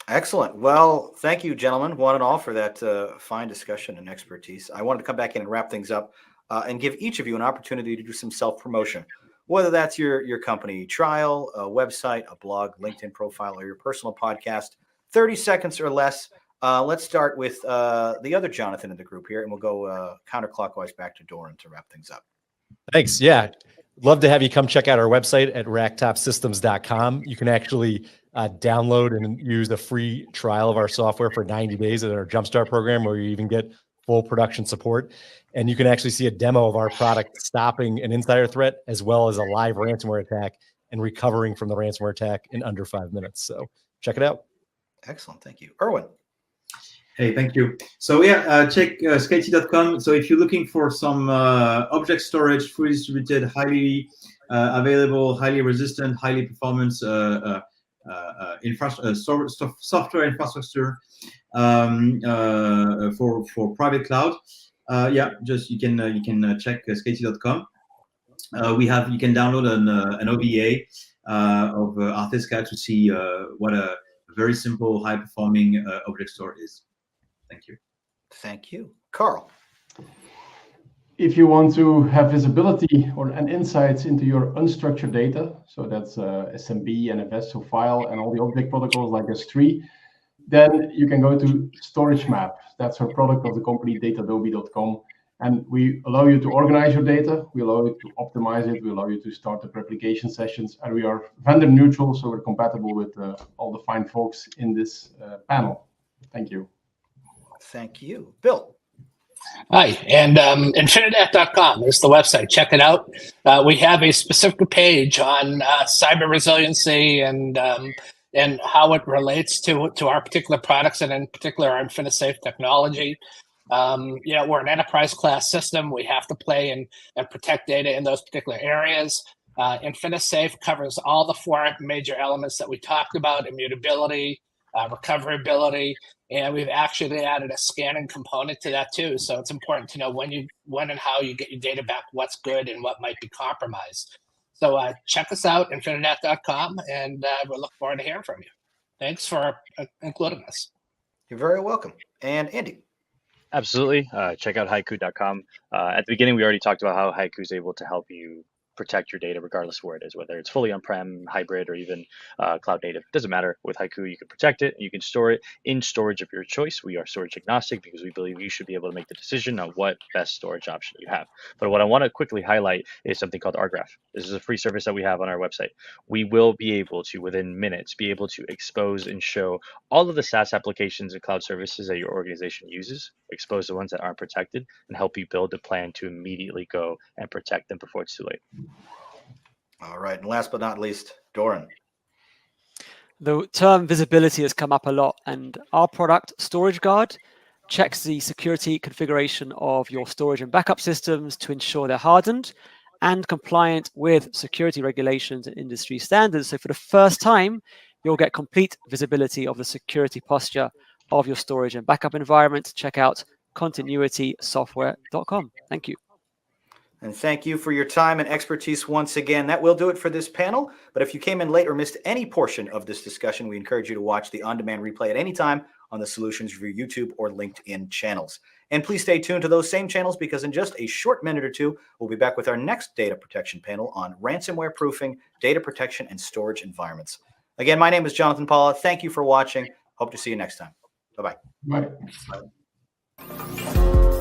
Excellent. Well, thank you, gentlemen, one and all, for that fine discussion and expertise. I wanted to come back in and wrap things up and give each of you an opportunity to do some self-promotion, whether that's your company trial, a website, a blog, LinkedIn profile, or your personal podcast. 30 seconds or less. Let's start with the other Jonathan in the group here, and we'll go counterclockwise back to Doran to wrap things up. Thanks. Yeah. Love to have you come check out our website at racktopsystems.com. You can actually download and use a free trial of our software for 90 days in our Jumpstart program, where you even get full production support. And you can actually see a demo of our product stopping an insider threat, as well as a live ransomware attack and recovering from the ransomware attack in under 5 minutes. So check it out. Excellent. Thank you. Erwin. Hey, thank you. So yeah, check skyt.com. So if you're looking for some object storage, fully distributed, highly available, highly resistant, highly performance software infrastructure for private cloud, yeah, just you can check skyt.com. You can download an OVA of Artisca to see what a very simple, high performing object store is. Thank you. Thank you. Carl. If you want to have visibility and insights into your unstructured data, so that's SMB, NFS, so file, and all the object protocols like S3, then you can go to Storage Map. That's our product of the company, datadobe.com. And we allow you to organize your data. We allow you to optimize it. We allow you to start up replication sessions. And we are vendor neutral, so we're compatible with all the fine folks in this panel. Thank you. Thank you. Bill. Hi, and infinidat.com is the website. Check it out. We have a specific page on cyber resiliency and how it relates to our particular products, and in particular our InfiniSafe technology. We're an enterprise class system. We have to play and protect data in those particular areas. InfiniSafe covers all the 4 major elements that we talked about: immutability, recoverability, and we've actually added a scanning component to that too. So it's important to know when and how you get your data back, what's good and what might be compromised. So check us out, infinidat.com, and we'll look forward to hearing from you. Thanks for including us. You're very welcome. And Andy. Absolutely. Check out haiku.com. At the beginning, we already talked about how Haiku is able to help you protect your data regardless of where it is, whether it's fully on-prem, hybrid, or even cloud native. It doesn't matter. With Haiku, you can protect it. You can store it in storage of your choice. We are storage agnostic because we believe you should be able to make the decision on what best storage option you have. But what I want to quickly highlight is something called rgraph. This is a free service that we have on our website. We will be able to, within minutes, be able to expose and show all of the SaaS applications and cloud services that your organization uses, expose the ones that aren't protected, and help you build a plan to immediately go and protect them before it's too late. All right. And last but not least, Doran. The term visibility has come up a lot, and our product, Storage Guard, checks the security configuration of your storage and backup systems to ensure they're hardened and compliant with security regulations and industry standards. So for the first time, you'll get complete visibility of the security posture of your storage and backup environment. Check out continuitysoftware.com. Thank you. And thank you for your time and expertise once again. That will do it for this panel. But if you came in late or missed any portion of this discussion, we encourage you to watch the on-demand replay at any time on the Solutions Review YouTube or LinkedIn channels. And please stay tuned to those same channels, because in just a short minute or two, we'll be back with our next data protection panel on ransomware proofing, data protection, and storage environments. Again, my name is Jonathan Paula. Thank you for watching. Hope to see you next time. Bye-bye. Bye.